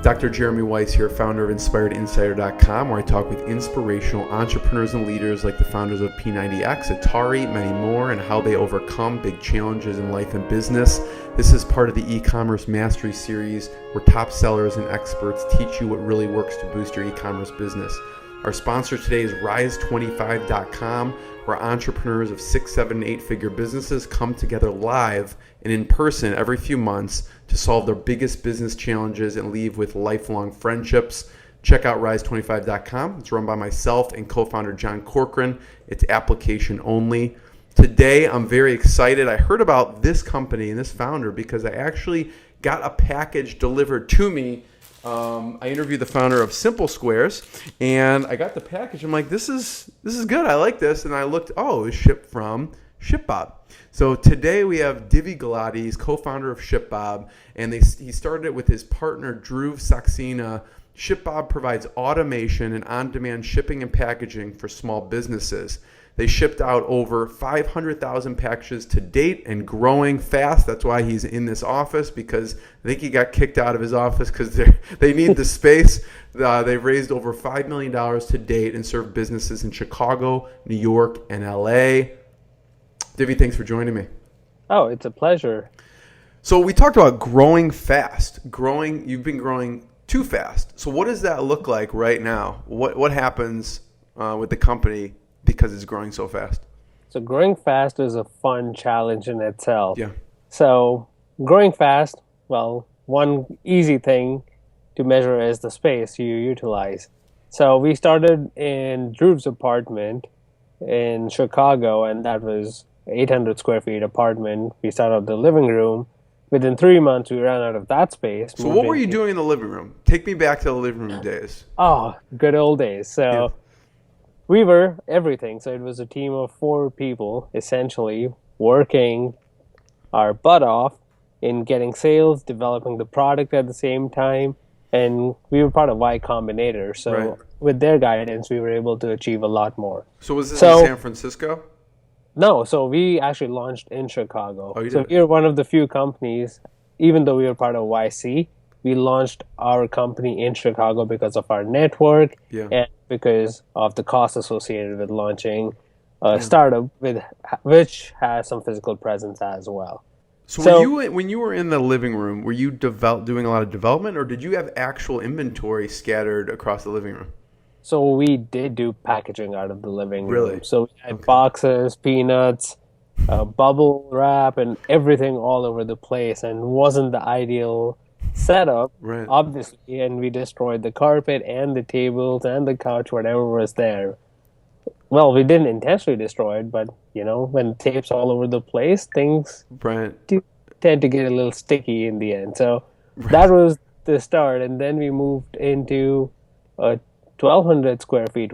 Dr. Jeremy Weiss here, founder of InspiredInsider.com, where I talk with inspirational entrepreneurs and leaders like the founders of P90X, Atari, many more, and how they overcome big challenges in life and business. This is part of the e-commerce mastery series where top sellers and experts teach you what really works to boost your e-commerce business. Our sponsor today is Rise25.com, where entrepreneurs of 6, 7, 8-figure businesses come together live and in person every few months to solve their biggest business challenges and leave with lifelong friendships. Check out Rise25.com. It's run by myself and co-founder John Corcoran. It's application only. Today, I'm very excited. I heard about this company and this founder because I actually got a package delivered to me. I interviewed the founder of Simple Squares, and I got the package. I'm like, this is good. I like this. And I looked, it was shipped from ShipBob. So today we have Divey Gulati, he's co-founder of ShipBob, and he started it with his partner Dhruv Saxena. ShipBob provides automation and on-demand shipping and packaging for small businesses. They shipped out over 500,000 packages to date and growing fast. That's why he's in this office, because I think he got kicked out of his office because they need the space. They've raised over $5 million to date and serve businesses in Chicago, New York, and LA. Divey, thanks for joining me. Oh, it's a pleasure. So we talked about growing fast. You've been growing too fast. So what does that look like right now? What happens with the company because it's growing so fast? So growing fast is a fun challenge in itself. Yeah. So growing fast, well, one easy thing to measure is the space you utilize. So we started in Dhruv's apartment in Chicago, and that was 800 square feet apartment. We started the living room. Within 3 months, we ran out of that space. So what were you doing in the living room? Take me back to the living room days. Oh, good old days. So we were everything. So it was a team of 4 people, essentially, working our butt off in getting sales, developing the product at the same time. And we were part of Y-combinator. So with their guidance, we were able to achieve a lot more. So was this in San Francisco? No, so we actually launched in Chicago. Oh, you so did? we are one of the few companies, even though we were part of YC, we launched our company in Chicago because of our network and because of the cost associated with launching a startup which has some physical presence as well. So when you were in the living room, were you doing a lot of development, or did you have actual inventory scattered across the living room? So we did do packaging out of the living room. Really? So we had boxes, peanuts, bubble wrap, and everything all over the place, and wasn't the ideal setup, obviously. And we destroyed the carpet and the tables and the couch, whatever was there. Well, we didn't intentionally destroy it, but when tape's all over the place, things do tend to get a little sticky in the end. So that was the start, and then we moved into a 1,200 square feet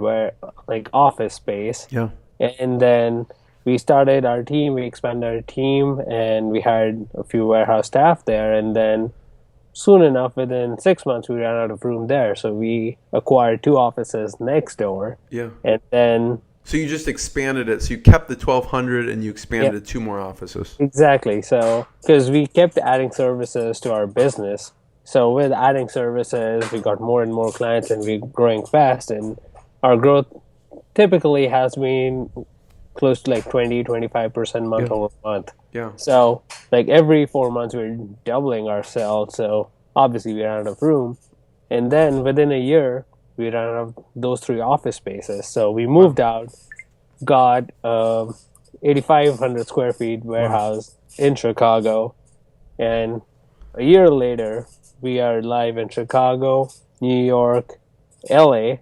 office space. Yeah. And then we started our team, we expanded our team, and we hired a few warehouse staff there. And then soon enough, within 6 months, we ran out of room there. So we acquired 2 offices next door. Yeah. And then... So you just expanded it. So you kept the 1,200 and you expanded it to 2 more offices. Exactly. So because we kept adding services to our business. So with adding services, we got more and more clients, and we're growing fast. And our growth typically has been close to 20-25% month over month. Yeah. So every 4 months, we're doubling our sales. So obviously, we ran out of room. And then within a year, we ran out of those 3 office spaces. So we moved out, got 8,500 square feet warehouse in Chicago, and a year later, we are live in Chicago, New York, LA,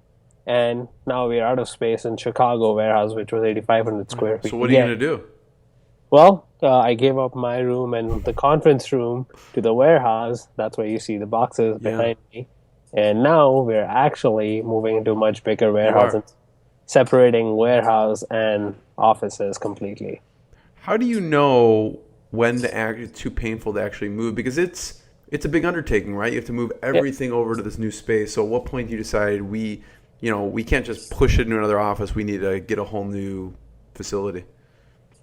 and now we're out of space in Chicago warehouse, which was 8,500 square feet. So what are you going to do? Well, I gave up my room and the conference room to the warehouse. That's where you see the boxes behind me. And now we're actually moving into a much bigger warehouse and separating warehouse and offices completely. How do you know when it's too painful to actually move? Because it's a big undertaking, right? You have to move everything over to this new space. So at what point do you decide we can't just push it into another office? We need to get a whole new facility.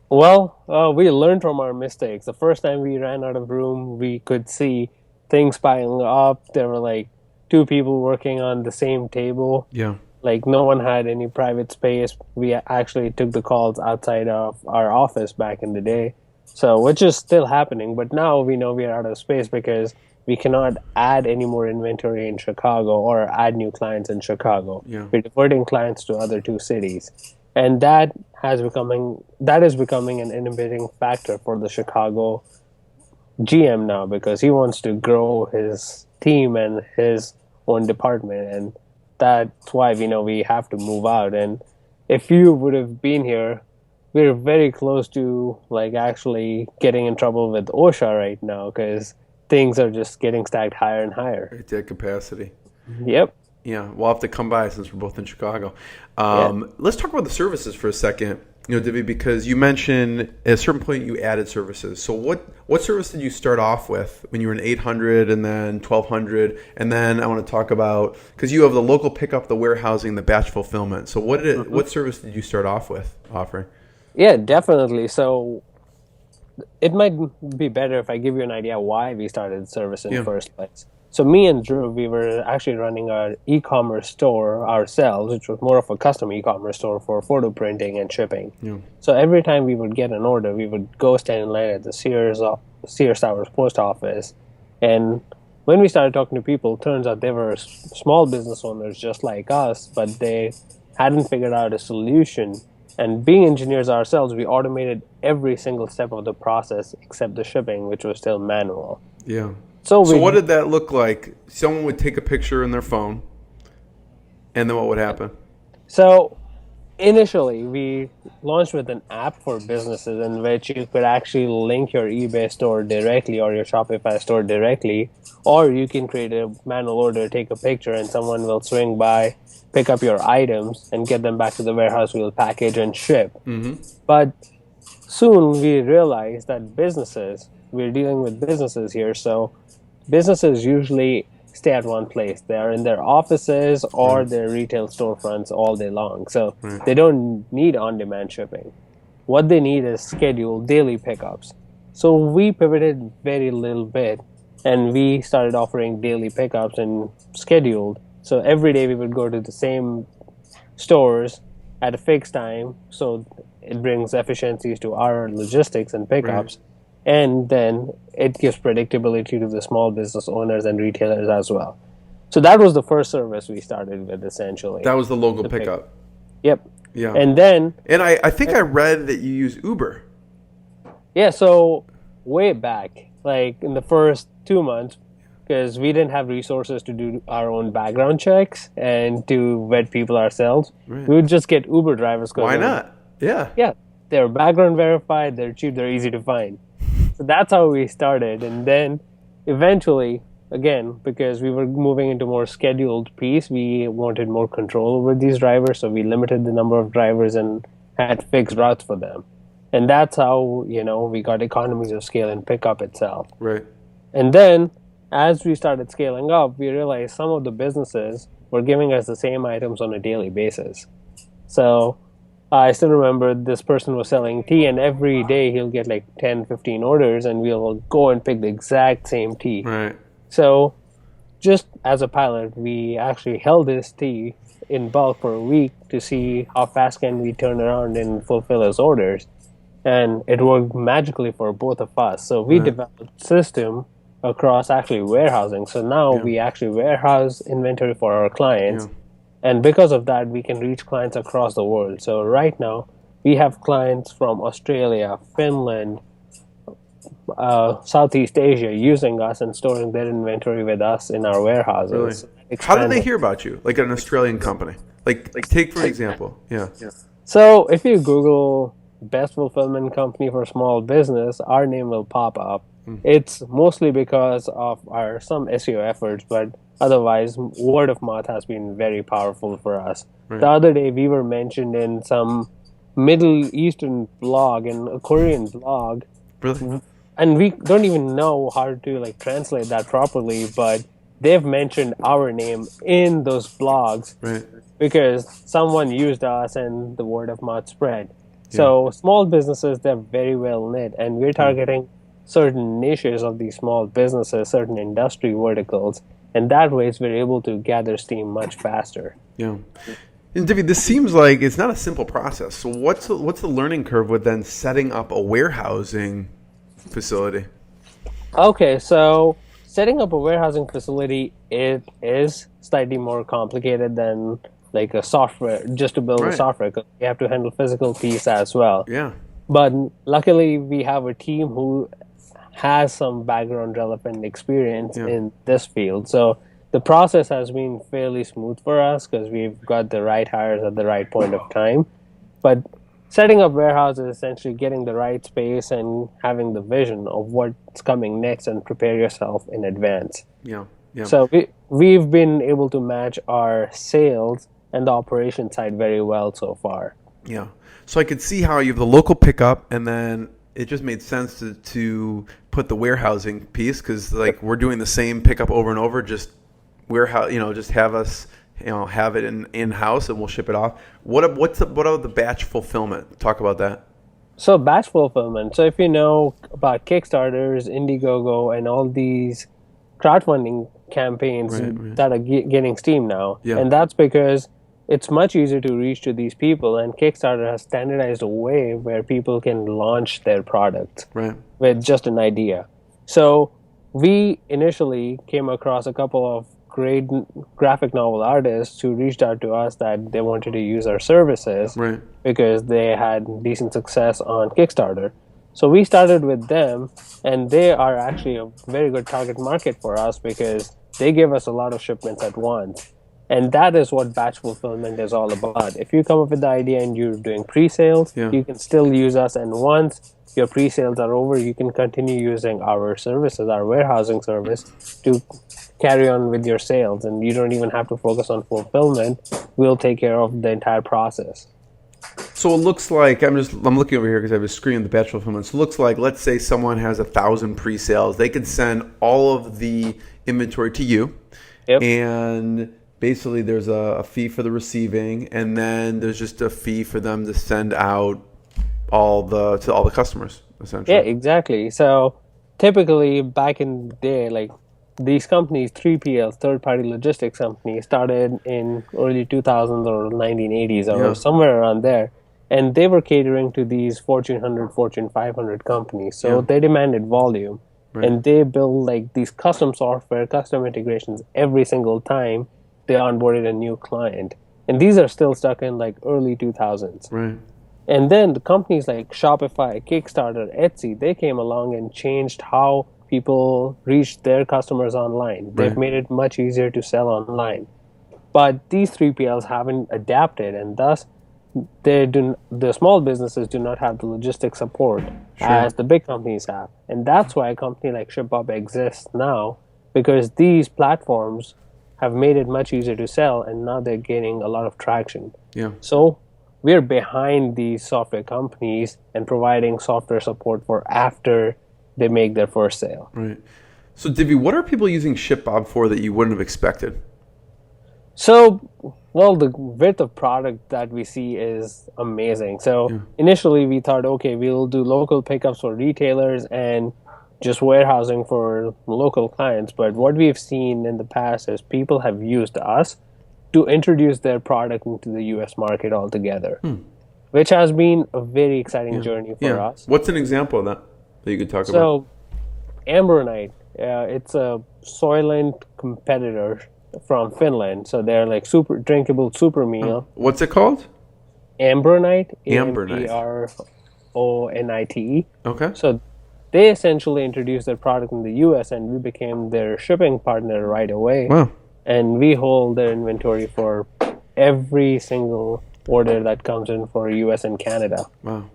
Well, we learned from our mistakes. The first time we ran out of room, we could see things piling up. There were two people working on the same table. Yeah. Like, no one had any private space. We actually took the calls outside of our office back in the day. So, which is still happening, but now we know we are out of space because we cannot add any more inventory in Chicago or add new clients in Chicago. Yeah. We're diverting clients to other two cities. And that is becoming an inhibiting factor for the Chicago GM now, because he wants to grow his team and his own department, and that's why we know we have to move out. And if you would have been here, we're very close to like actually getting in trouble with OSHA right now, because things are just getting stacked higher and higher. Right, at capacity. Yep. Yeah, we'll have to come by since we're both in Chicago. Let's talk about the services for a second, Divey, because you mentioned at a certain point you added services. So what service did you start off with when you were in 800 and then 1200? And then I want to talk about, because you have the local pickup, the warehousing, the batch fulfillment. So what service did you start off with offering? Yeah, definitely. So it might be better if I give you an idea why we started service in the first place. So me and Dhruv, we were actually running our e-commerce store ourselves, which was more of a custom e-commerce store for photo printing and shipping. Yeah. So every time we would get an order, we would go stand in line at the Sears Towers post office. And when we started talking to people, turns out they were small business owners just like us, but they hadn't figured out a solution. And being engineers ourselves, we automated every single step of the process except the shipping, which was still manual. Yeah. So what did that look like? Someone would take a picture in their phone, and then what would happen? So initially, we launched with an app for businesses in which you could actually link your eBay store directly or your Shopify store directly, or you can create a manual order, take a picture, and someone will swing by, pick up your items, and get them back to the warehouse. We'll package and ship. Mm-hmm. But soon we realized that we're dealing with businesses here, so businesses usually stay at one place. They are in their offices or their retail storefronts all day long. So they don't need on-demand shipping. What they need is scheduled daily pickups. So we pivoted very little bit, and we started offering daily pickups and scheduled. So every day we would go to the same stores at a fixed time. So it brings efficiencies to our logistics and pickups. Right. And then it gives predictability to the small business owners and retailers as well. So that was the first service we started with, essentially. That was the local pickup. Yep. Yeah. And then... And I think I read that you use Uber. Yeah, so way back, like in the first 2 months, because we didn't have resources to do our own background checks and to vet people ourselves, we would just get Uber drivers. Why not? Yeah. Yeah. They're background verified, they're cheap, they're easy to find. So that's how we started. And then eventually, again, because we were moving into more scheduled piece, we wanted more control over these drivers. So we limited the number of drivers and had fixed routes for them. And that's how, we got economies of scale in pickup itself. Right. And then as we started scaling up, we realized some of the businesses were giving us the same items on a daily basis. So I still remember this person was selling tea, and every day he'll get like 10, 15 orders, and we'll go and pick the exact same tea. Right. So just as a pilot, we actually held this tea in bulk for a week to see how fast can we turn around and fulfill his orders. And it worked magically for both of us. So we developed a system across actually warehousing. So now we actually warehouse inventory for our clients. Yeah. And because of that, we can reach clients across the world. So right now, we have clients from Australia, Finland, Southeast Asia using us and storing their inventory with us in our warehouses. Really? How did they hear about you? Like an Australian company? Like take for example. Yeah. So if you Google best fulfillment company for small business, our name will pop up. It's mostly because of our some SEO efforts, but otherwise, word of mouth has been very powerful for us. Right. The other day, we were mentioned in some Middle Eastern blog and a Korean blog. Really? And we don't even know how to translate that properly, but they've mentioned our name in those blogs because someone used us and the word of mouth spread. Yeah. So small businesses, they're very well knit, and we're targeting certain niches of these small businesses, certain industry verticals, And that way, we're able to gather steam much faster. Yeah. And Divey, this seems like it's not a simple process. So what's the learning curve with then setting up a warehousing facility? Okay, so setting up a warehousing facility, it is slightly more complicated than like a software, just to build a software, because you have to handle physical piece as well. Yeah. But luckily, we have a team who has some background relevant experience in this field. So the process has been fairly smooth for us because we've got the right hires at the right point of time. But setting up warehouse is essentially getting the right space and having the vision of what's coming next and prepare yourself in advance. Yeah. Yeah. So we've been able to match our sales and the operation side very well so far. Yeah. So I could see how you have the local pickup, and then it just made sense to put the warehousing piece, because like we're doing the same pickup over and over, just warehouse, just have us, have it in house, and we'll ship it off. What about the batch fulfillment? Talk about that. So batch fulfillment. So if you know about Kickstarters, Indiegogo, and all these crowdfunding campaigns that are getting steam now, and that's because it's much easier to reach to these people, and Kickstarter has standardized a way where people can launch their product with just an idea. So we initially came across a couple of great graphic novel artists who reached out to us that they wanted to use our services because they had decent success on Kickstarter. So we started with them, and they are actually a very good target market for us because they give us a lot of shipments at once. And that is what batch fulfillment is all about. If you come up with the idea and you're doing pre-sales, you can still use us. And once your pre-sales are over, you can continue using our services, our warehousing service, to carry on with your sales. And you don't even have to focus on fulfillment. We'll take care of the entire process. So it looks like, I'm looking over here because I have a screen of the batch fulfillment. So it looks like, let's say someone has 1,000 pre-sales. They could send all of the inventory to you. And basically, there's a fee for the receiving, and then there's just a fee for them to send out to all the customers, essentially. Yeah, exactly. So typically, back in the day, like these companies, 3PLs, third-party logistics companies, started in early 2000s or 1980s or somewhere around there, and they were catering to these Fortune 100, Fortune 500 companies. So they demanded volume, and they built like these custom software, custom integrations every single time they onboarded a new client. And these are still stuck in like early 2000s. And then the companies like Shopify, Kickstarter, Etsy, they came along and changed how people reach their customers online. They've made it much easier to sell online. But these 3PLs haven't adapted, and thus the small businesses do not have the logistic support as the big companies have. And that's why a company like ShipBob exists now, because these platforms have made it much easier to sell, and now they're gaining a lot of traction. So we're behind these software companies and providing software support for after they make their first sale. So Divey, what are people using ShipBob for that you wouldn't have expected? So, well, the width of product that we see is amazing. So initially we thought, okay, we'll do local pickups for retailers and just warehousing for local clients. But what we've seen in the past is people have used us to introduce their product into the US market altogether, which has been a very exciting journey for us. What's an example of that you could talk about? So, Ambronite, it's a Soylent competitor from Finland. So they're like super drinkable super meal. What's it called? Ambronite. Ambronite. Ambronite. Okay. So they essentially introduced their product in the US, and we became their shipping partner right away. Wow. And we hold their inventory for every single order that comes in for US and Canada. Wow.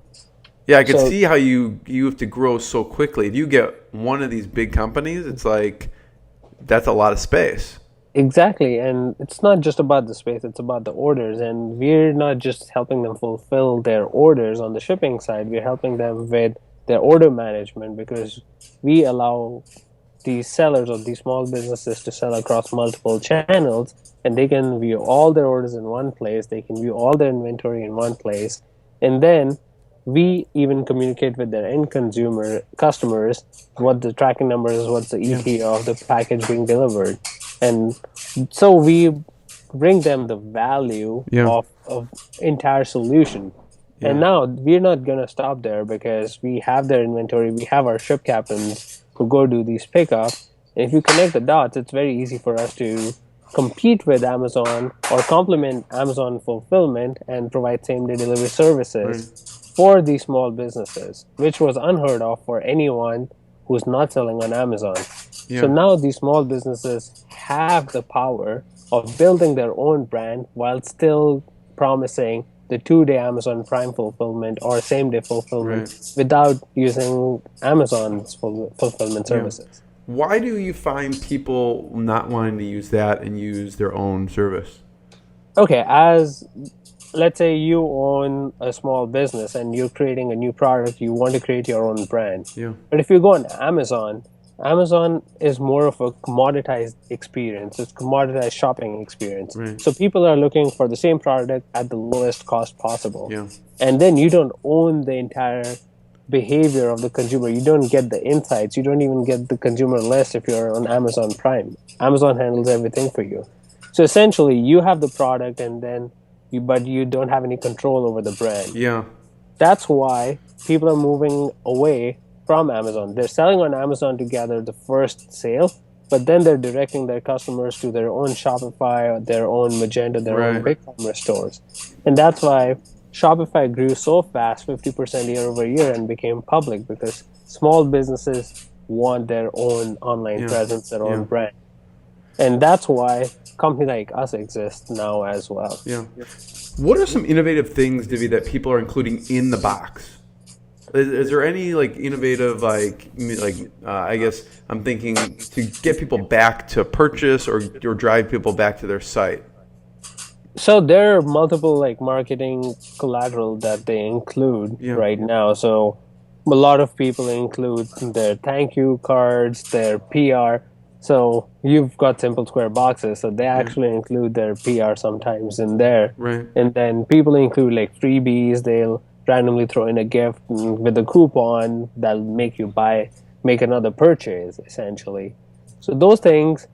Yeah, I could see how you have to grow so quickly. If you get one of these big companies, it's like that's a lot of space. Exactly, and it's not just about the space, it's about the orders. And we're not just helping them fulfill their orders on the shipping side, we're helping them with their order management, because we allow these sellers or these small businesses to sell across multiple channels, and they can view all their orders in one place, they can view all their inventory in one place, and then we even communicate with their end customers, what the tracking number is, what's the ETA of the package being delivered. And so we bring them the value of entire solution. Yeah. And now we're not going to stop there because we have their inventory. We have our ship captains who go do these pickups. And if you connect the dots, it's very easy for us to compete with Amazon or complement Amazon fulfillment and provide same-day delivery services for these small businesses, which was unheard of for anyone who's not selling on Amazon. Yeah. So now these small businesses have the power of building their own brand while still promising the 2-day Amazon Prime fulfillment or same-day fulfillment without using Amazon's fulfillment services. Why do you find people not wanting to use that and use their own service? Okay, let's say you own a small business and you're creating a new product, you want to create your own brand. Yeah. But if you go on Amazon is more of a commoditized experience. It's commoditized shopping experience. Right. So people are looking for the same product at the lowest cost possible. Yeah. And then you don't own the entire behavior of the consumer. You don't get the insights. You don't even get the consumer list if you're on Amazon Prime. Amazon handles everything for you. So essentially, you have the product, but you don't have any control over the brand. Yeah. That's why people are moving away from Amazon. They're selling on Amazon to gather the first sale, but then they're directing their customers to their own Shopify, or their own Magento, their own BigCommerce stores. And that's why Shopify grew so fast, 50% year over year, and became public, because small businesses want their own online presence, their own brand. And that's why companies like us exist now as well. Yeah. What are some innovative things, Divey, that people are including in the box? Is there any innovative I guess I'm thinking to get people back to purchase or drive people back to their site? So there are multiple marketing collateral that they include right now. So a lot of people include their thank you cards, their PR. So you've got Simple Square boxes, so they actually include their PR sometimes in there. Right. And then people include freebies. They'll randomly throw in a gift with a coupon that'll make you make another purchase, essentially. So those things,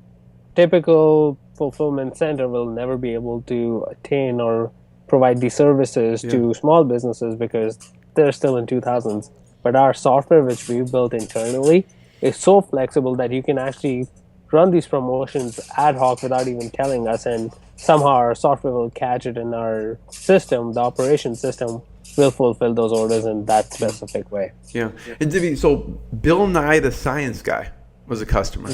typical fulfillment center will never be able to attain or provide these services to small businesses because they're still in 2000s. But our software, which we built internally, is so flexible that you can actually run these promotions ad hoc without even telling us, and somehow our software will catch it, and our system, the operation system, will fulfill those orders in that specific way. Yeah. And Divey, so Bill Nye the Science Guy was a customer.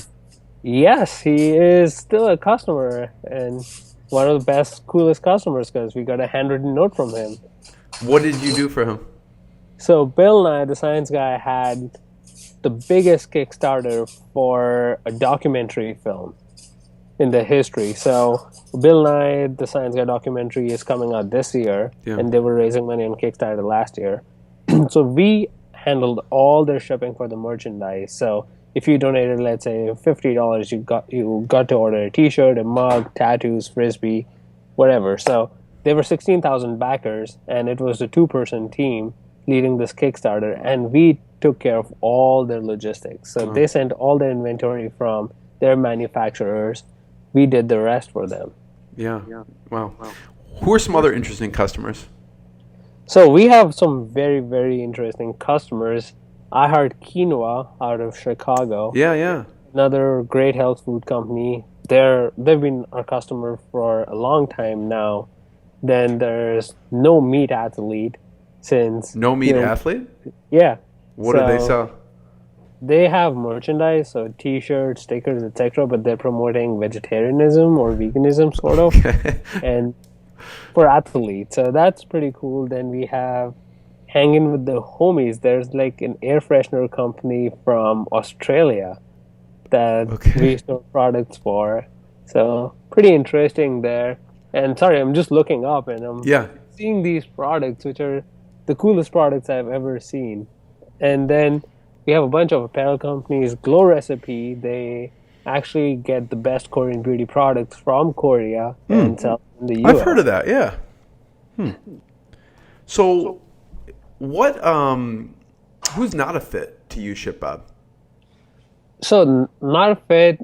Yes, he is still a customer, and one of the best, coolest customers, because we got a handwritten note from him. What did you do for him? So Bill Nye the Science Guy had the biggest Kickstarter for a documentary film in the history. So Bill Nye the Science Guy documentary is coming out this year, and they were raising money on Kickstarter last year. So we handled all their shipping for the merchandise. So if you donated, let's say $50, you got to order a T-shirt, a mug, tattoos, frisbee, whatever. So there were 16,000 backers, and it was a 2-person team leading this Kickstarter, and we took care of all their logistics. So they sent all their inventory from their manufacturers. We did the rest for them. Yeah. Wow. Who are some other interesting customers? So we have some very, very interesting customers. I Heart Quinoa out of Chicago. Yeah. Another great health food company. They've been our customer for a long time now. Then there's No Meat Athlete. No Meat Athlete? Yeah. What do they sell? They have merchandise, so T-shirts, stickers, etc., but they're promoting vegetarianism or veganism, sort of, and for athletes. So that's pretty cool. Then we have Hanging with the Homies. There's an air freshener company from Australia that we store products for. So pretty interesting there. And sorry, I'm just looking up and I'm seeing these products, which are the coolest products I've ever seen. And then we have a bunch of apparel companies. Glow Recipe, they actually get the best Korean beauty products from Korea and sell in the US. I've heard of that, yeah. So what, who's not a fit to use ShipBob? So not a fit,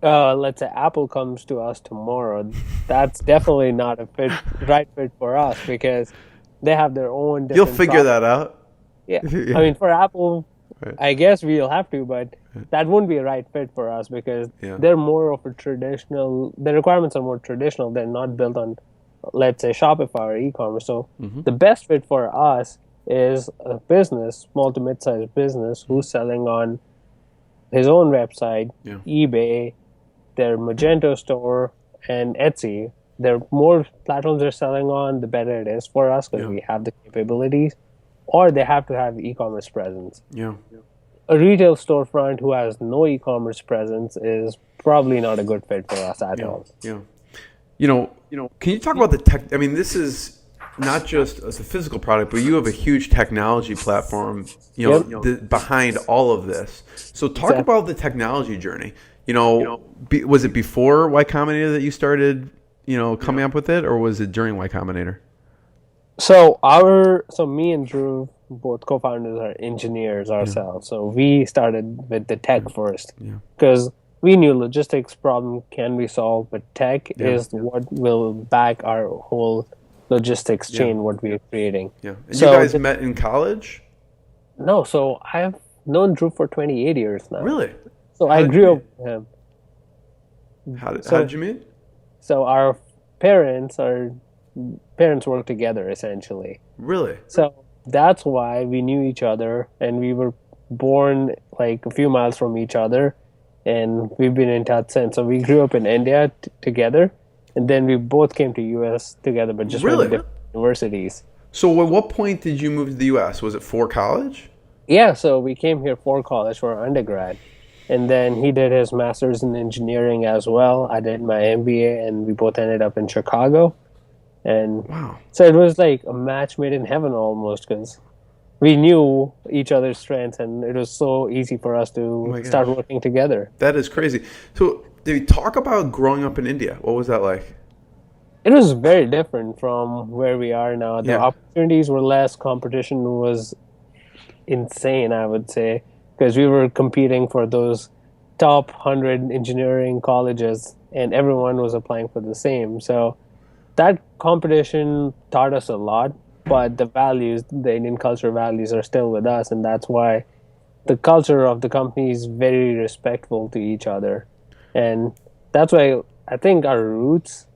let's say Apple comes to us tomorrow, that's definitely not a right fit for us because they have their own You'll different figure products. that out. Yeah. Yeah. I mean, for Apple, Right. I guess we'll have to, but that wouldn't be a right fit for us because Yeah. they're more of a traditional, the requirements are more traditional. They're not built on, let's say, Shopify or e-commerce. So the best fit for us is a business, small to mid-sized business, who's selling on his own website, Yeah. eBay, their Magento store, and Etsy. The more platforms they're selling on, the better it is for us because Yeah. we have the capabilities. Or they have to have e-commerce presence. Yeah. A retail storefront who has no e-commerce presence is probably not a good fit for us at all. Yeah. Can you talk about the tech? I mean, this is not just as a physical product, but you have a huge technology platform, behind all of this. So talk about the technology journey. Was it before Y-Combinator that you started, coming up with it, or was it during Y-Combinator? So me and Dhruv, both co-founders, are engineers ourselves. So we started with the tech first because we knew logistics problem can be solved, but tech is what will back our whole logistics chain, what we are creating. Yeah. And you guys met in college? No, so I've known Dhruv for 28 years now. Really? So I grew up with him. How did you meet? So our parents work together essentially. Really? So that's why we knew each other, and we were born like a few miles from each other, and we've been in touch since. So we grew up in India together, and then we both came to US together, but just went to different universities. So at what point did you move to the US? Was it for college? Yeah, so we came here for college, for undergrad. And then he did his master's in engineering as well. I did my MBA, and we both ended up in Chicago. And so it was like a match made in heaven almost because we knew each other's strengths, and it was so easy for us to start working together. That is crazy. So did we talk about growing up in India? What was that like? It was very different from where we are now. The opportunities were less. Competition was insane, I would say, because we were competing for those top 100 engineering colleges, and everyone was applying for the same. So that competition taught us a lot, but the values, the Indian culture values, are still with us, and that's why the culture of the company is very respectful to each other. And that's why I think our roots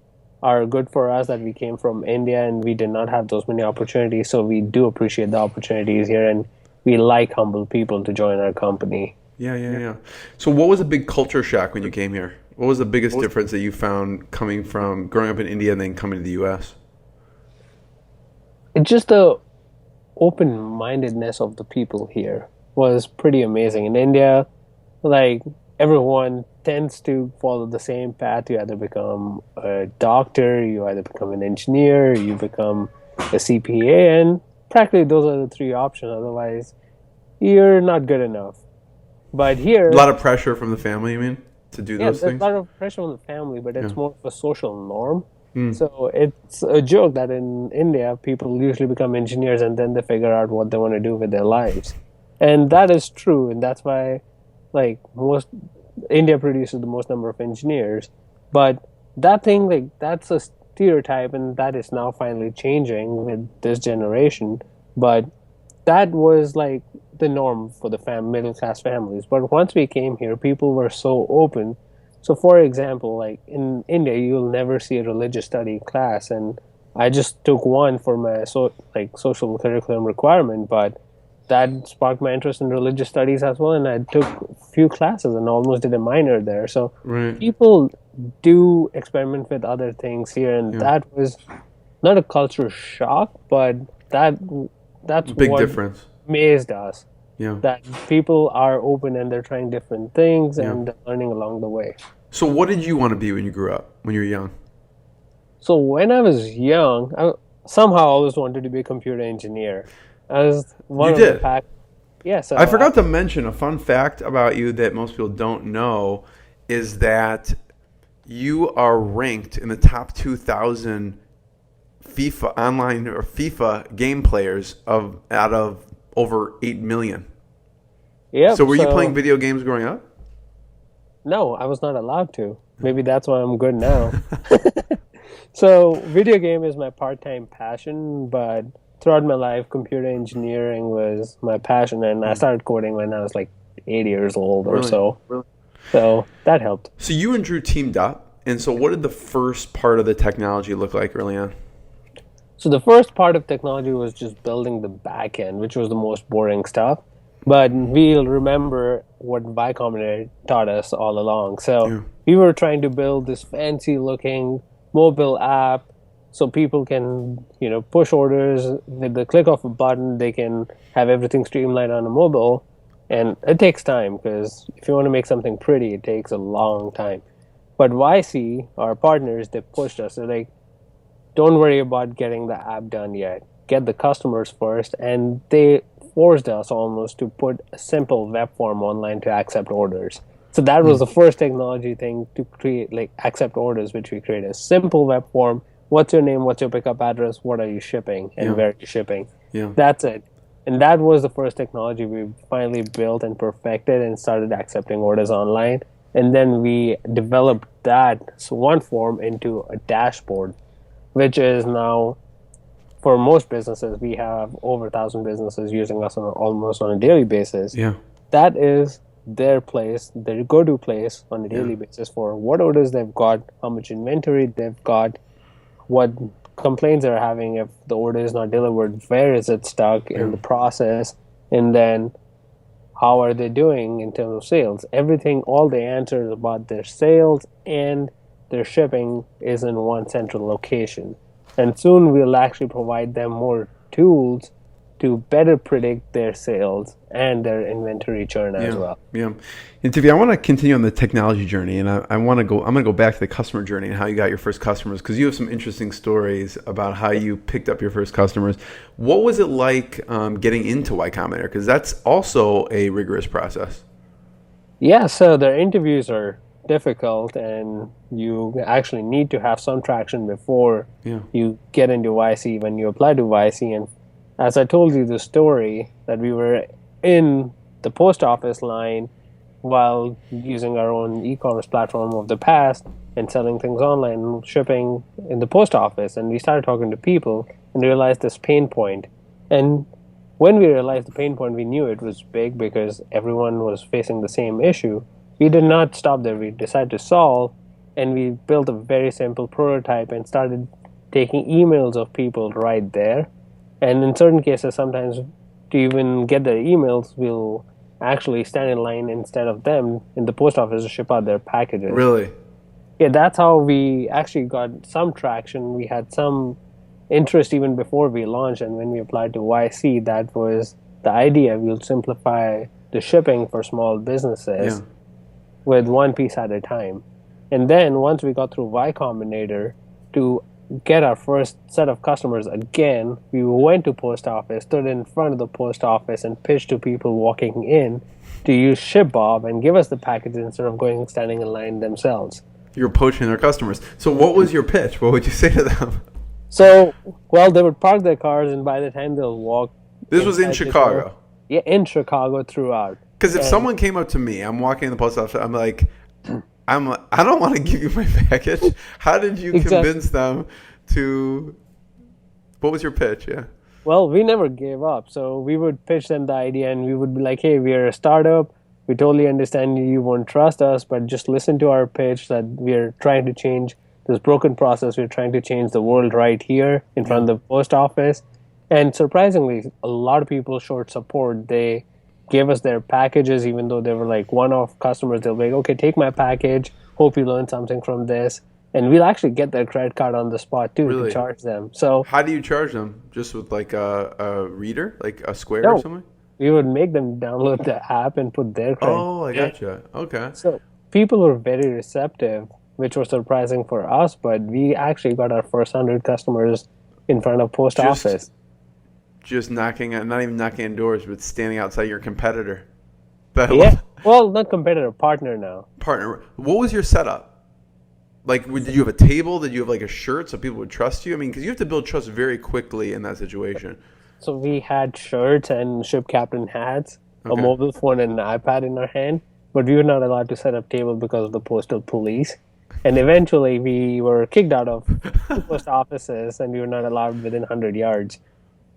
are good for us, that we came from India and we did not have those many opportunities, so we do appreciate the opportunities here, and we like humble people to join our company. Yeah. So what was a big culture shock when you came here? What was the biggest difference that you found coming from growing up in India and then coming to the U.S.? It's just the open-mindedness of the people here was pretty amazing. In India, like, everyone tends to follow the same path. You either become a doctor, you either become an engineer, you become a CPA, and practically those are the three options. Otherwise, you're not good enough. But here, a lot of pressure from the family, you mean, to do those things? There's a lot of pressure on the family, but it's more of a social norm. So it's a joke that in India, people usually become engineers and then they figure out what they want to do with their lives. And that is true. And that's why, like, India produces the most number of engineers. But that thing, like, that's a stereotype, and that is now finally changing with this generation. But that was like the norm for the middle class families. But once we came here, people were so open. So, for example, like in India, you'll never see a religious study class, and I just took one for my social curriculum requirement, but that sparked my interest in religious studies as well, and I took a few classes and almost did a minor there. So people do experiment with other things here, and that was not a culture shock, but that's big what difference. Amazed us. Yeah. That people are open and they're trying different things and learning along the way. So what did you want to be when you grew up, when you were young? So when I was young, I somehow always wanted to be a computer engineer. I was one you of did? the pack. Yeah, so I forgot to mention a fun fact about you that most people don't know is that you are ranked in the top 2,000 FIFA online or FIFA game players out of over 8 million. Yeah. So were you playing video games growing up? No, I was not allowed to. Maybe that's why I'm good now. So video game is my part-time passion, but throughout my life, computer engineering was my passion, and I started coding when I was like 8 years old or Really? so. So that helped. So you and Drew teamed up, and so what did the first part of the technology look like early on? So the first part of technology was just building the back end, which was the most boring stuff. But we'll remember what Y-Combinator taught us all along. So Yeah. we were trying to build this fancy looking mobile app so people can, push orders with the click of a button. They can have everything streamlined on a mobile. And it takes time because if you want to make something pretty, it takes a long time. But YC, our partners, they pushed us. They're like, don't worry about getting the app done yet. Get the customers first. And they forced us almost to put a simple web form online to accept orders. So that was the first technology thing to create, like accept orders, which we created. A simple web form. What's your name? What's your pickup address? What are you shipping? And where are you shipping? Yeah. That's it. And that was the first technology we finally built and perfected and started accepting orders online. And then we developed that one form into a dashboard, which is now, for most businesses, we have over 1,000 businesses using us almost on a daily basis. Yeah. That is their place, their go-to place on a daily basis for what orders they've got, how much inventory they've got, what complaints they're having if the order is not delivered, where is it stuck in the process, and then how are they doing in terms of sales. Everything, all the answers about their sales and their shipping is in one central location. And soon we'll actually provide them more tools to better predict their sales and their inventory churn as well. Yeah. And Divey, I want to continue on the technology journey, and I'm going to go back to the customer journey and how you got your first customers, because you have some interesting stories about how you picked up your first customers. What was it like getting into Y-Combinator? Because that's also a rigorous process. Yeah, so their interviews are difficult, and you actually need to have some traction before you get into YC when you apply to YC. And as I told you the story that we were in the post office line while using our own e-commerce platform of the past and selling things online, shipping in the post office, and we started talking to people and realized this pain point. And when we realized the pain point, we knew it was big because everyone was facing the same issue. We did not stop there. We decided to solve, and we built a very simple prototype and started taking emails of people right there. And in certain cases, sometimes to even get their emails, we'll actually stand in line instead of them in the post office to ship out their packages. Really? Yeah, that's how we actually got some traction. We had some interest even before we launched, and when we applied to YC, that was the idea. We'll simplify the shipping for small businesses with one piece at a time. And then once we got through Y-Combinator to get our first set of customers again, we went to post office, stood in front of the post office and pitched to people walking in to use ShipBob and give us the packages instead of going standing in line themselves. You're poaching their customers. So what was your pitch? What would you say to them? So, well, they would park their cars, and by the time they'll walk... This was in Chicago? Yeah, in Chicago throughout. Because if someone came up to me, I'm walking in the post office, I'm like, I don't want to give you my package. How did you convince them to... What was your pitch? Yeah. Well, we never gave up. So we would pitch them the idea, and we would be like, hey, we are a startup. We totally understand you won't trust us, but just listen to our pitch that we're trying to change this broken process. We're trying to change the world right here in front of the post office. And surprisingly, a lot of people showed support. They gave us their packages, even though they were like one-off customers. They'll be like, okay, take my package. Hope you learned something from this. And we'll actually get their credit card on the spot, too, to charge them. So how do you charge them? Just with like a reader, like a Square or something? We would make them download the app and put their credit. Oh, I gotcha. Okay. So people were very receptive, which was surprising for us, but we actually got our first 100 customers in front of post office. Just knocking on, not even knocking on doors, but standing outside your competitor. Well, not competitor, partner now. Partner. What was your setup? Like, did you have a table? Did you have like a shirt so people would trust you? I mean, because you have to build trust very quickly in that situation. So we had shirts and ship captain hats, a mobile phone and an iPad in our hand. but we were not allowed to set up table because of the postal police. And eventually we were kicked out of two post offices and we were not allowed within 100 yards.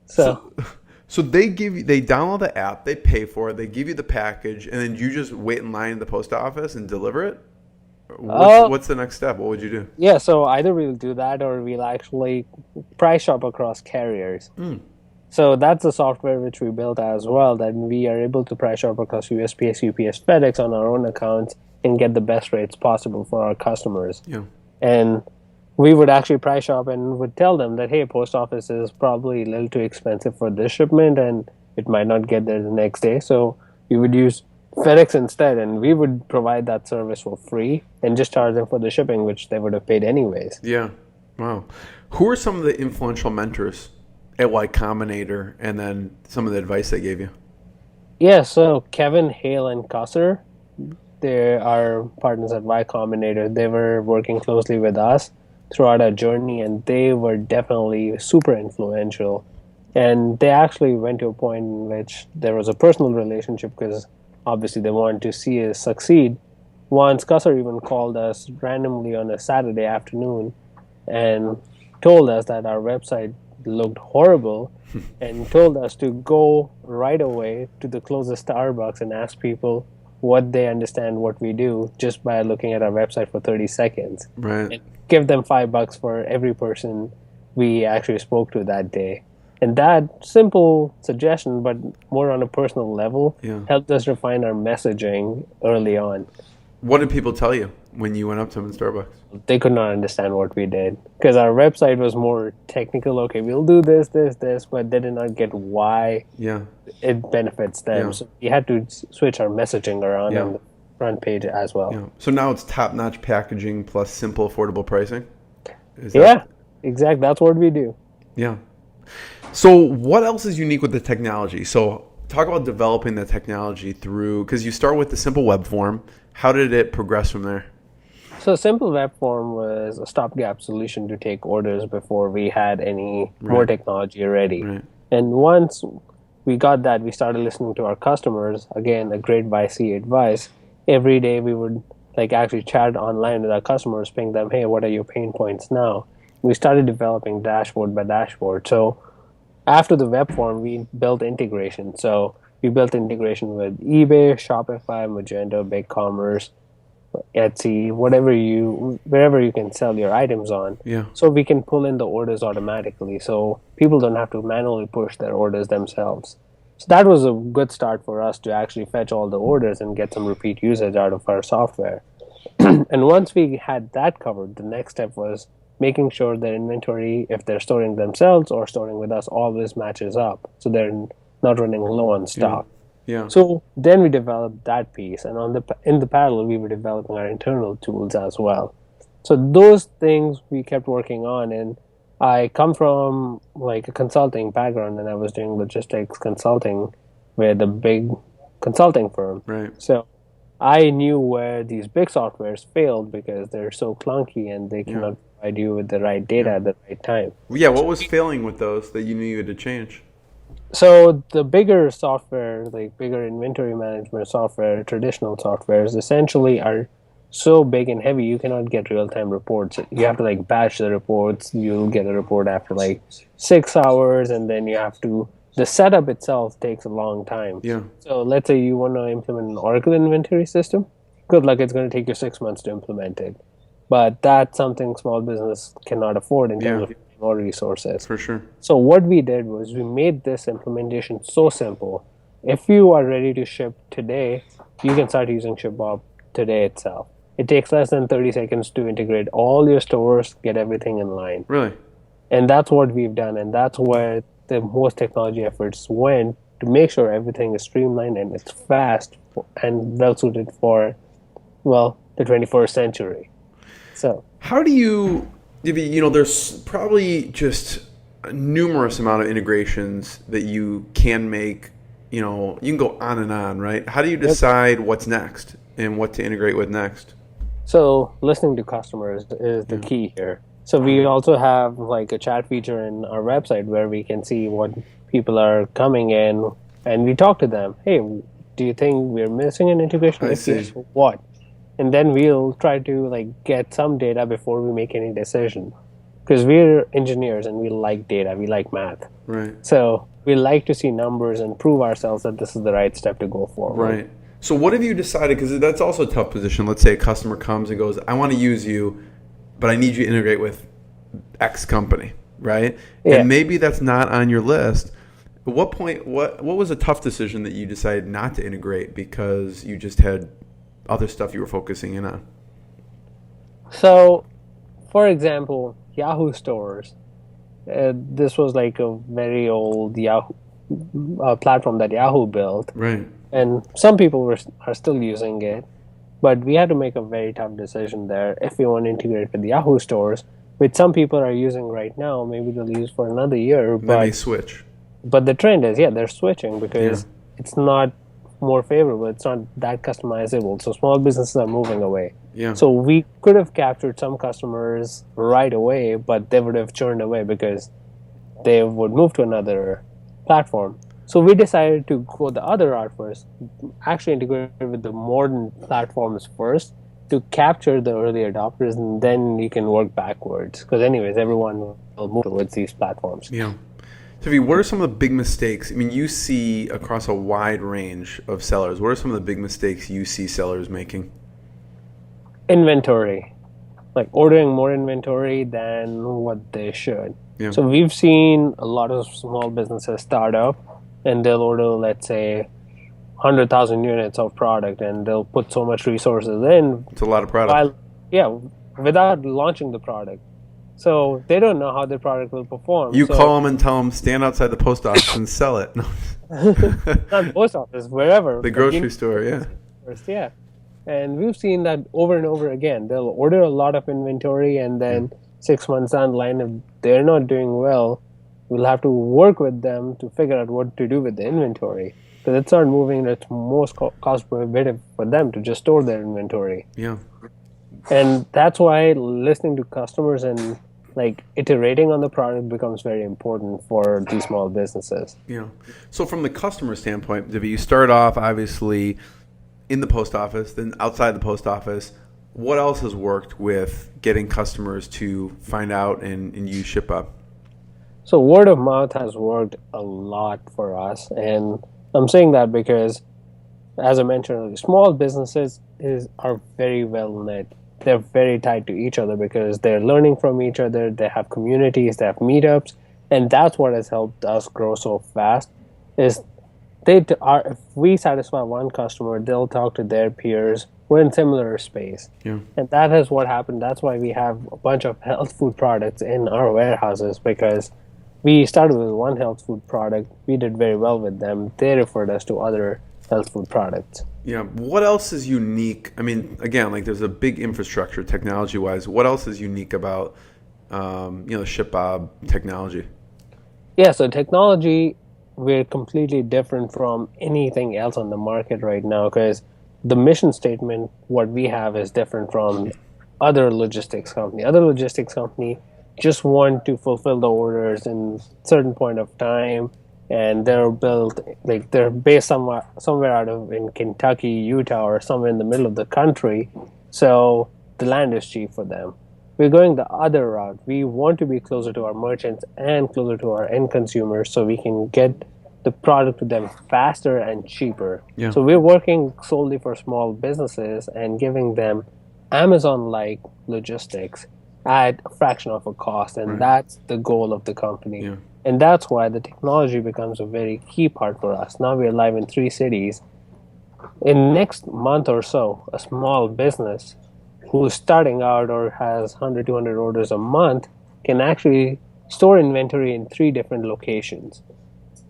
So they download the app, they pay for it, they give you the package, and then you just wait in line in the post office and deliver it? What's the next step? What would you do? Yeah, so either we'll do that or we'll actually price shop across carriers. So that's the software which we built as well, that we are able to price shop across USPS, UPS, FedEx on our own accounts and get the best rates possible for our customers. Yeah. And we would actually price shop and would tell them that, hey, post office is probably a little too expensive for this shipment and it might not get there the next day. So we would use FedEx instead, and we would provide that service for free and just charge them for the shipping, which they would have paid anyways. Yeah. Wow. Who are some of the influential mentors at Y-Combinator, and then some of the advice they gave you? Yeah, so Kevin, Hale, and Cusser, they are partners at Y-Combinator. They were working closely with us throughout our journey, and they were definitely super influential. And they actually went to a point in which there was a personal relationship because obviously they wanted to see us succeed. Once Cusser even called us randomly on a Saturday afternoon and told us that our website looked horrible and told us to go right away to the closest Starbucks and ask people what they understand what we do just by looking at our website for 30 seconds. Right. And give them $5 for every person we actually spoke to that day. And that simple suggestion, but more on a personal level, helped us refine our messaging early on. What did people tell you when you went up to them in Starbucks? They could not understand what we did because our website was more technical. Okay, we'll do this, but they did not get why it benefits them. So we had to switch our messaging around on the front page as well. Yeah. So now it's top-notch packaging plus simple, affordable pricing? Exactly. That's what we do. Yeah. So what else is unique with the technology? So talk about developing the technology through, because you start with the simple web form. How did it progress from there? So simple web form was a stopgap solution to take orders before we had any more technology ready. Right. And once we got that, we started listening to our customers. Again, a great YC advice. Every day we would actually chat online with our customers, ping them, hey, what are your pain points now? We started developing dashboard by dashboard. So after the web form, we built integration. So we built integration with eBay, Shopify, Magento, BigCommerce, Etsy, wherever you can sell your items on. Yeah. So we can pull in the orders automatically. So people don't have to manually push their orders themselves. So that was a good start for us to actually fetch all the orders and get some repeat usage out of our software. And once we had that covered, the next step was making sure their inventory, if they're storing themselves or storing with us, always matches up. So they're not running low on stock. Yeah. So then we developed that piece, and in the parallel, we were developing our internal tools as well. So those things we kept working on, and I come from a consulting background, and I was doing logistics consulting with a big consulting firm. Right. So I knew where these big softwares failed because they're so clunky and they cannot provide you with the right data at the right time. Yeah, what was failing with those that you knew you had to change? So the bigger software, bigger inventory management software, traditional softwares, essentially are so big and heavy you cannot get real-time reports. You have to batch the reports. You'll get a report after 6 hours, and then you have to... The setup itself takes a long time. Yeah. So let's say you want to implement an Oracle inventory system. Good luck, it's going to take you 6 months to implement it. But that's something small business cannot afford in terms of more resources. For sure. So what we did was we made this implementation so simple. If you are ready to ship today, you can start using ShipBob today itself. It takes less than 30 seconds to integrate all your stores, get everything in line. Really? And that's what we've done, and that's where the most technology efforts went to make sure everything is streamlined and it's fast and well suited for, the 21st century. So how do you, there's probably just a numerous amount of integrations that you can make, you can go on and on, right? How do you decide what's next and what to integrate with next? So listening to customers is the key here. So we also have a chat feature in our website where we can see what people are coming in, and we talk to them. Hey, do you think we're missing an integration? I If see. yes, what? And then we'll try to like get some data before we make any decision. Because we're engineers and we like data, we like math. Right. So we like to see numbers and prove ourselves that this is the right step to go forward. Right. So what have you decided? Because that's also a tough position. Let's say a customer comes and goes, I want to use you, but I need you to integrate with X company, right? Yeah. And maybe that's not on your list. At what point, what was a tough decision that you decided not to integrate because you just had other stuff you were focusing in on? So, for example, Yahoo stores. This was like a very old Yahoo platform that Yahoo built. Right. And some people are still using it. But we had to make a very tough decision there if we want to integrate with the Yahoo stores, which some people are using right now. Maybe they'll use for another year. And then they switch. But the trend is, they're switching because it's not more favorable. It's not that customizable. So small businesses are moving away. Yeah. So we could have captured some customers right away, but they would have churned away because they would move to another platform. So we decided to go the other route first, actually integrate with the modern platforms first to capture the early adopters, and then you can work backwards. Because anyways, everyone will move towards these platforms. Yeah. Tiffy, what are some of the big mistakes? I mean, you see across a wide range of sellers. What are some of the big mistakes you see sellers making? Inventory. Like ordering more inventory than what they should. Yeah. So we've seen a lot of small businesses start up and they'll order, let's say, 100,000 units of product and they'll put so much resources in. It's a lot of product. Without launching the product. So they don't know how their product will perform. You call them and tell them, stand outside the post office and sell it. No. Not the post office, wherever. The grocery store, yeah. First, yeah. And we've seen that over and over again. They'll order a lot of inventory and then 6 months down the line, if they're not doing well, we'll have to work with them to figure out what to do with the inventory. Because it's not moving, it's most cost prohibitive for them to just store their inventory. Yeah. And that's why listening to customers and like iterating on the product becomes very important for these small businesses. Yeah. So from the customer standpoint, Divey, you start off obviously in the post office, then outside the post office. What else has worked with getting customers to find out and use ShipBob? So word of mouth has worked a lot for us. And I'm saying that because, as I mentioned earlier, small businesses are very well knit. They're very tied to each other because they're learning from each other. They have communities, they have meetups, and that's what has helped us grow so fast. Is if we satisfy one customer, they'll talk to their peers who are in similar space. Yeah. And that is what happened. That's why we have a bunch of health food products in our warehouses, because we started with one health food product. We did very well with them. They referred us to other health food products. Yeah. What else is unique? I mean, again, like there's a big infrastructure technology-wise. What else is unique about, ShipBob technology? Yeah. So technology, we're completely different from anything else on the market right now because the mission statement, what we have, is different from other logistics company. Other logistics company just want to fulfill the orders in certain point of time. And they're built, like they're based somewhere out of in Kentucky, Utah, or somewhere in the middle of the country. So the land is cheap for them. We're going the other route. We want to be closer to our merchants and closer to our end consumers so we can get the product to them faster and cheaper. Yeah. So we're working solely for small businesses and giving them Amazon-like logistics at a fraction of a cost. And that's the goal of the company. Yeah. And that's why the technology becomes a very key part for us. Now we're live in 3 cities. In next month or so, a small business who's starting out or has 100, 200 orders a month can actually store inventory in 3 different locations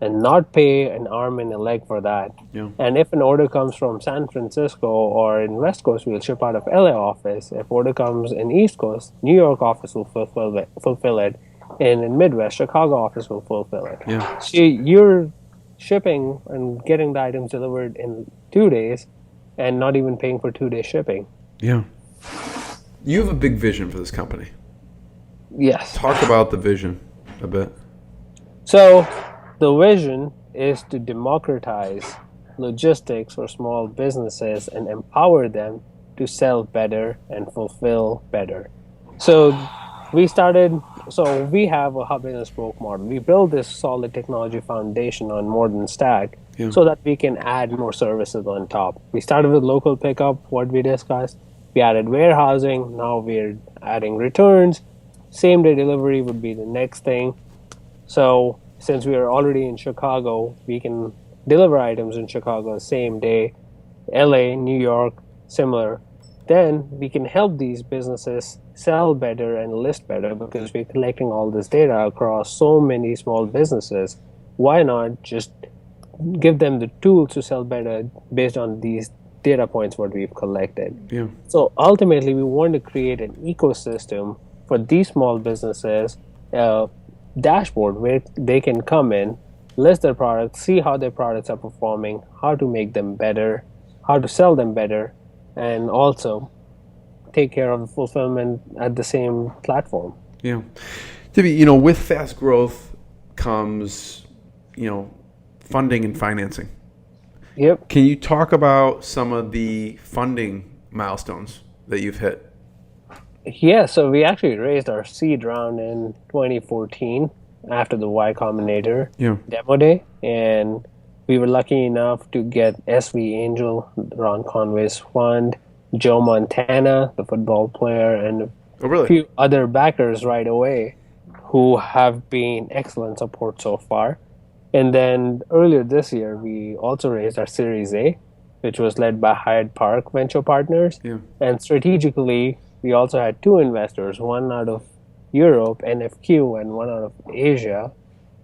and not pay an arm and a leg for that. Yeah. And if an order comes from San Francisco or in West Coast, we'll ship out of LA office. If order comes in East Coast, New York office will fulfill it. And in Midwest, Chicago office will fulfill it. Yeah. So you're shipping and getting the items delivered in 2 days and not even paying for 2 days shipping. Yeah. You have a big vision for this company. Yes. Talk about the vision a bit. So the vision is to democratize logistics for small businesses and empower them to sell better and fulfill better. So we have a hub and a spoke model. We build this solid technology foundation on modern stack Yeah. so that we can add more services on top. We started with local pickup, what we discussed. We added warehousing. Now we're adding returns. Same day delivery would be the next thing. So since we are already in Chicago, we can deliver items in Chicago same day. LA, New York, similar. Then we can help these businesses sell better and list better because we're collecting all this data across so many small businesses. Why not just give them the tools to sell better based on these data points what we've collected? Yeah. So ultimately, we want to create an ecosystem for these small businesses, dashboard where they can come in, list their products, see how their products are performing, how to make them better, how to sell them better, and also take care of the fulfillment at the same platform. Yeah. Divey, with fast growth comes, funding and financing. Yep. Can you talk about some of the funding milestones that you've hit? Yeah, so we actually raised our seed round in 2014 after the Y-Combinator demo day, and we were lucky enough to get SV Angel, Ron Conway's fund, Joe Montana, the football player, and a few other backers right away who have been excellent support so far. And then earlier this year, we also raised our Series A, which was led by Hyde Park Venture Partners. Yeah. And strategically, we also had two investors, one out of Europe, NFQ, and one out of Asia,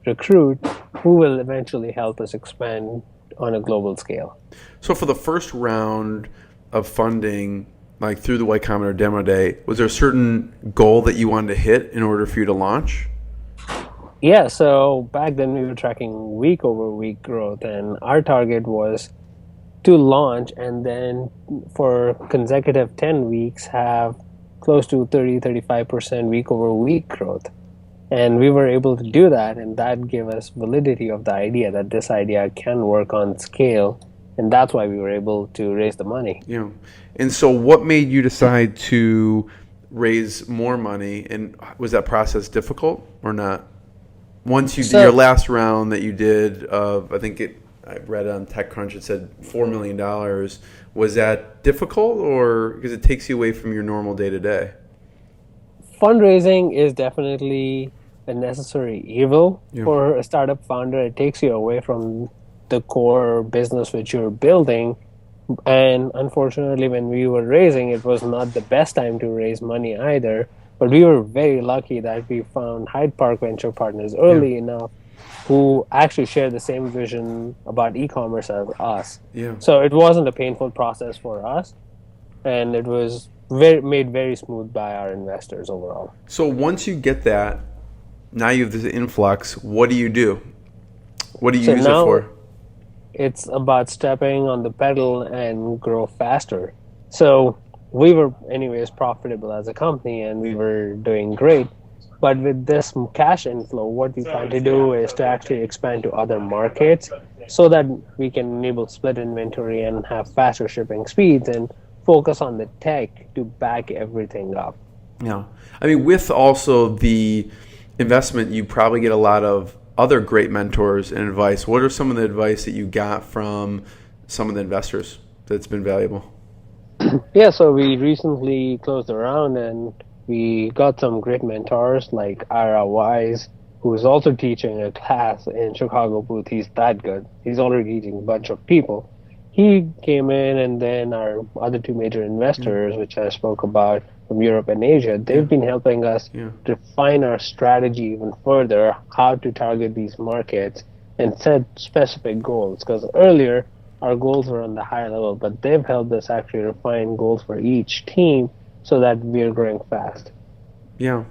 Recruit, who will eventually help us expand on a global scale. So for the first round of funding, like through the Y-Combinator demo day, was there a certain goal that you wanted to hit in order for you to launch? Yeah, so back then we were tracking week over week growth, and our target was to launch and then for consecutive 10 weeks have close to 30-35% week over week growth. And we were able to do that, and that gave us validity of the idea that this idea can work on scale, and that's why we were able to raise the money. Yeah. And so what made you decide to raise more money, and was that process difficult or not? Once you did your last round that you did of, I read on TechCrunch, it said $4 million. Was that difficult, or because it takes you away from your normal day-to-day? Fundraising is definitely a necessary evil for a startup founder. It takes you away from the core business which you're building. And unfortunately, when we were raising, it was not the best time to raise money either. But we were very lucky that we found Hyde Park Venture Partners early enough who actually share the same vision about e-commerce as us. Yeah. So it wasn't a painful process for us, and it was made very smooth by our investors overall. So once you get that, now you have this influx, what do you do? What do you use it for? It's about stepping on the pedal and grow faster. So we were anyways profitable as a company and we were doing great. But with this cash inflow, what we plan to do is to actually expand to other markets so that we can enable split inventory and have faster shipping speeds and focus on the tech to back everything up. Yeah. I mean, with also the investment, you probably get a lot of other great mentors and advice. What are some of the advice that you got from some of the investors that's been valuable? Yeah, so we recently closed a round and we got some great mentors like Ira Wise, who is also teaching a class in Chicago booth. He's that good. He's already teaching a bunch of people. He came in, and then our other two major investors, which I spoke about from Europe and Asia, they've been helping us refine our strategy even further, how to target these markets and set specific goals. Because earlier, our goals were on the higher level, but they've helped us actually refine goals for each team so that we're growing fast. Yeah.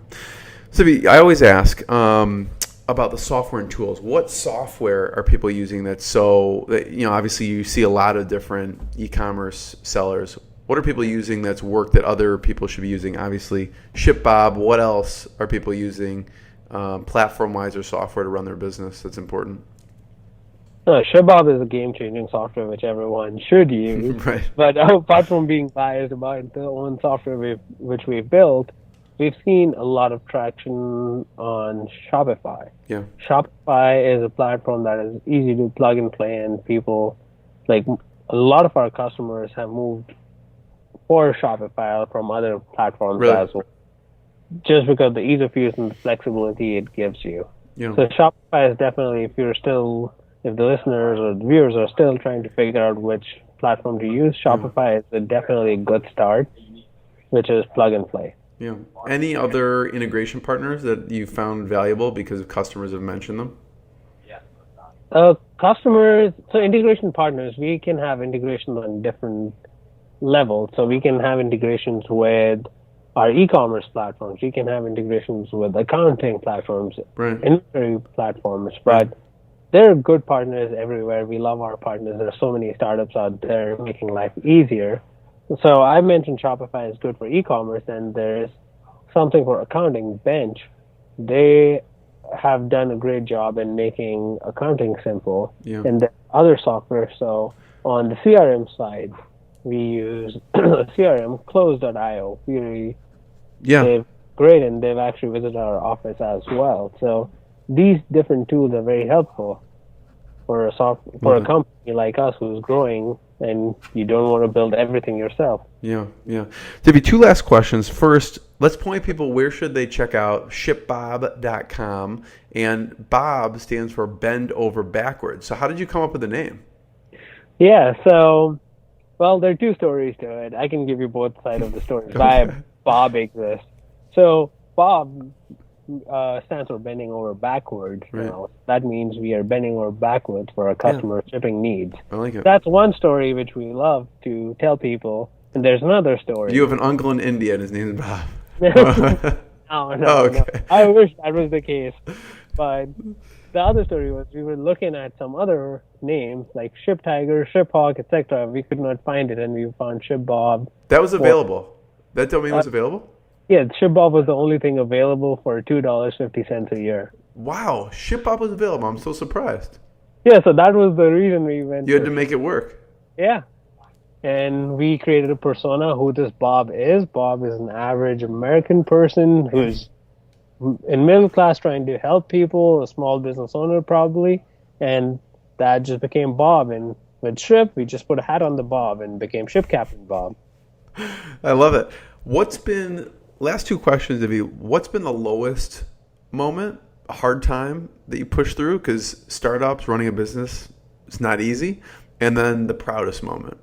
So I always ask about the software and tools. What software are people using obviously you see a lot of different e-commerce sellers. What are people using that's worked that other people should be using? Obviously, ShipBob. What else are people using platform-wise or software to run their business that's important? ShipBob is a game-changing software which everyone should use. Right. But apart from being biased about the own software which we've built, we've seen a lot of traction on Shopify. Yeah. Shopify is a platform that is easy to plug and play, and people, like a lot of our customers have moved for Shopify from other platforms Really? as well, just because of the ease of use and the flexibility it gives you. Yeah. So Shopify is definitely, if the listeners or the viewers are still trying to figure out which platform to use, Shopify is definitely a good start, which is plug and play. Yeah. Any other integration partners that you found valuable because customers have mentioned them? Customers, so integration partners, we can have integrations on different levels. So we can have integrations with our e-commerce platforms. We can have integrations with accounting platforms, right, inventory platforms, but they're good partners everywhere. We love our partners. There are so many startups out there making life easier. So I mentioned Shopify is good for e-commerce, and there's something for accounting, Bench. They have done a great job in making accounting simple. Yeah. And the other software, so on the CRM side, we use CRM, Close.io. They're great, and they've actually visited our office as well. So these different tools are very helpful for a company like us who's growing, and you don't want to build everything yourself. Yeah. Divey, two last questions. First, let's point people, where should they check out ShipBob.com? And Bob stands for bend over backwards. So how did you come up with the name? Yeah, so, well, there are two stories to it. I can give you both sides of the story. Why Bob exists. So Bob stands for bending over backwards. Right. That means we are bending over backwards for our customer shipping needs. I like it. That's one story which we love to tell people. And there's another story. You have an uncle in India and his name is Bob. No. I wish that was the case. But the other story was we were looking at some other names like Ship Tiger, Ship Hawk, etc. We could not find it, and we found ShipBob. That was available. That domain was available? Yeah, ShipBob was the only thing available for $2.50 a year. Wow, ShipBob was available. I'm so surprised. Yeah, so that was the reason we went. You had to make it work. Yeah. And we created a persona who this Bob is. Bob is an average American person who's in middle class trying to help people, a small business owner probably. And that just became Bob. And with Ship, we just put a hat on the Bob and became Ship Captain Bob. I love it. Last two questions, Divey. What's been the lowest moment, a hard time that you pushed through? Because startups, running a business, it's not easy. And then the proudest moment.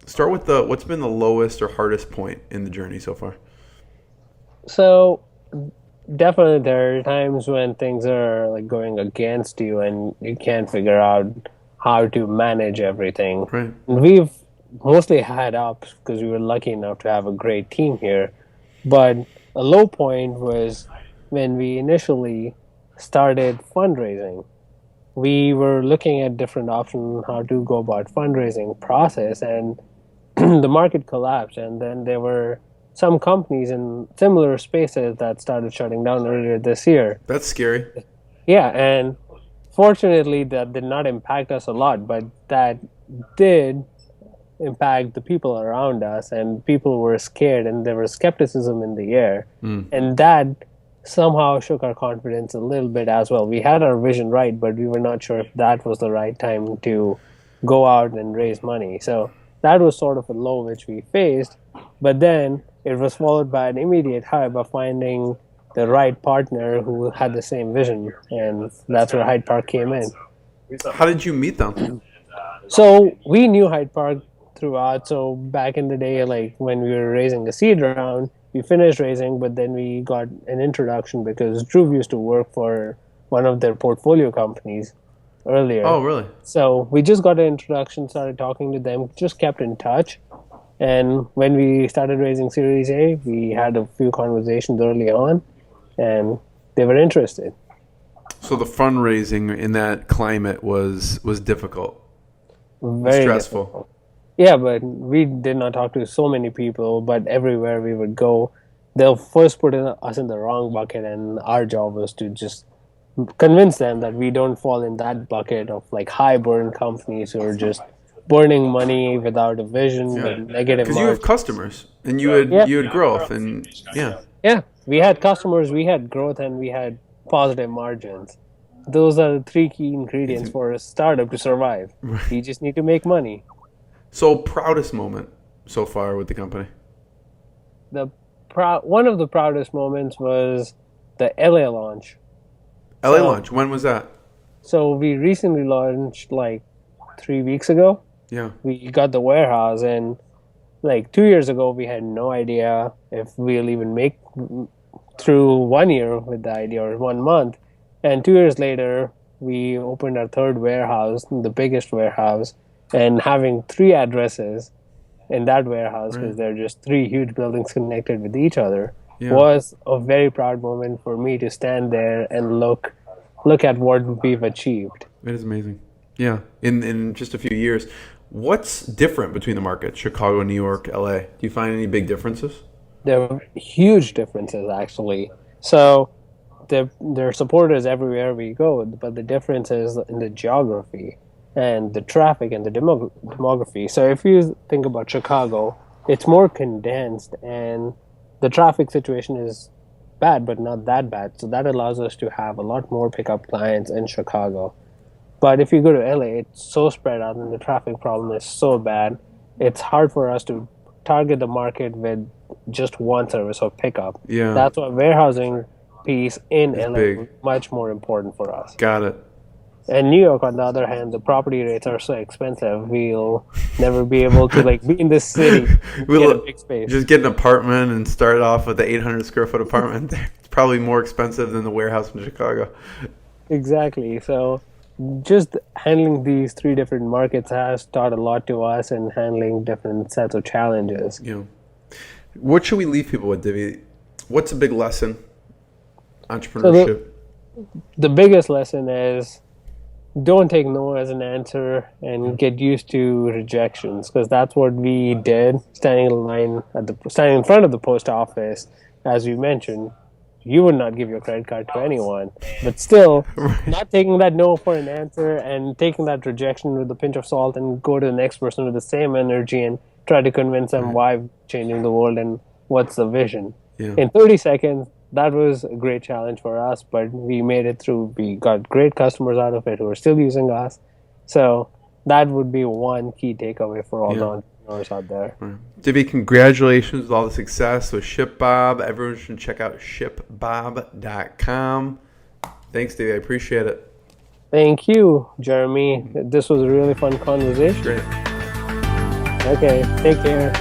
Start with what's been the lowest or hardest point in the journey so far? So definitely there are times when things are like going against you and you can't figure out how to manage everything. Right. We've mostly had ups because we were lucky enough to have a great team here. But a low point was when we initially started fundraising. We were looking at different options how to go about fundraising process, and the market collapsed, and then there were some companies in similar spaces that started shutting down earlier this year. That's scary. Yeah, and fortunately that did not impact us a lot, but that did impact the people around us, and people were scared, and there was skepticism in the air. And that somehow shook our confidence a little bit as well. We had our vision right, but we were not sure if that was the right time to go out and raise money. So that was sort of a low which we faced, but then it was followed by an immediate high by finding the right partner who had the same vision, and that's where Hyde Park came in. How did you meet them? So we knew Hyde Park throughout. So back in the day, like when we were raising the seed round, we finished raising, but then we got an introduction because Dhruv used to work for one of their portfolio companies earlier. Oh, really? So we just got an introduction, started talking to them, just kept in touch. And when we started raising Series A, we had a few conversations early on, and they were interested. So the fundraising in that climate was difficult. Very stressful. Difficult. Yeah, but we did not talk to so many people, but everywhere we would go, they'll first put us in the wrong bucket, and our job was to just convince them that we don't fall in that bucket of like high burn companies who are just burning money without a vision, with negative because you have customers and you had growth, and we had customers, we had growth, and we had positive margins. Those are the three key ingredients for a startup to survive. Right. You just need to make money. So, proudest moment so far with the company? One of the proudest moments was the LA launch. Launch. When was that? So we recently launched like 3 weeks ago. Yeah. We got the warehouse, and like 2 years ago, we had no idea if we'll even make through 1 year with the idea, or 1 month. And 2 years later, we opened our third warehouse, the biggest warehouse, and having 3 addresses in that warehouse, because they're just 3 huge buildings connected with each other, was a very proud moment for me to stand there and look at what we've achieved. It is amazing. Yeah. In just a few years. What's different between the markets, Chicago, New York, LA? Do you find any big differences? There are huge differences, actually. So there are supporters everywhere we go, but the difference is in the geography and the traffic and the demography. So if you think about Chicago, it's more condensed, and the traffic situation is bad, but not that bad. So that allows us to have a lot more pickup clients in Chicago. But if you go to LA, it's so spread out, and the traffic problem is so bad, it's hard for us to target the market with just one service or pickup. Yeah. That's why warehousing piece in LA is much more important for us. Got it. And New York, on the other hand, the property rates are so expensive, we'll never be able to like be in this city and get a big space. Just get an apartment and start off with the 800 square foot apartment. It's probably more expensive than the warehouse in Chicago. Exactly. So just handling these 3 different markets has taught a lot to us, and handling different sets of challenges. Yeah. What should we leave people with, Divey? What's a big lesson? Entrepreneurship. So the biggest lesson is don't take no as an answer, and get used to rejections, because that's what we did standing in front of the post office. As you mentioned, you would not give your credit card to anyone, but still not taking that no for an answer and taking that rejection with a pinch of salt, and go to the next person with the same energy and try to convince them why changing the world and what's the vision. In 30 seconds, that was a great challenge for us, but we made it through. We got great customers out of it who are still using us. So that would be one key takeaway for all the entrepreneurs out there. Divey, congratulations with all the success with ShipBob. Everyone should check out shipbob.com. Thanks, Divey. I appreciate it. Thank you, Jeremy. This was a really fun conversation. Great. Okay, take care.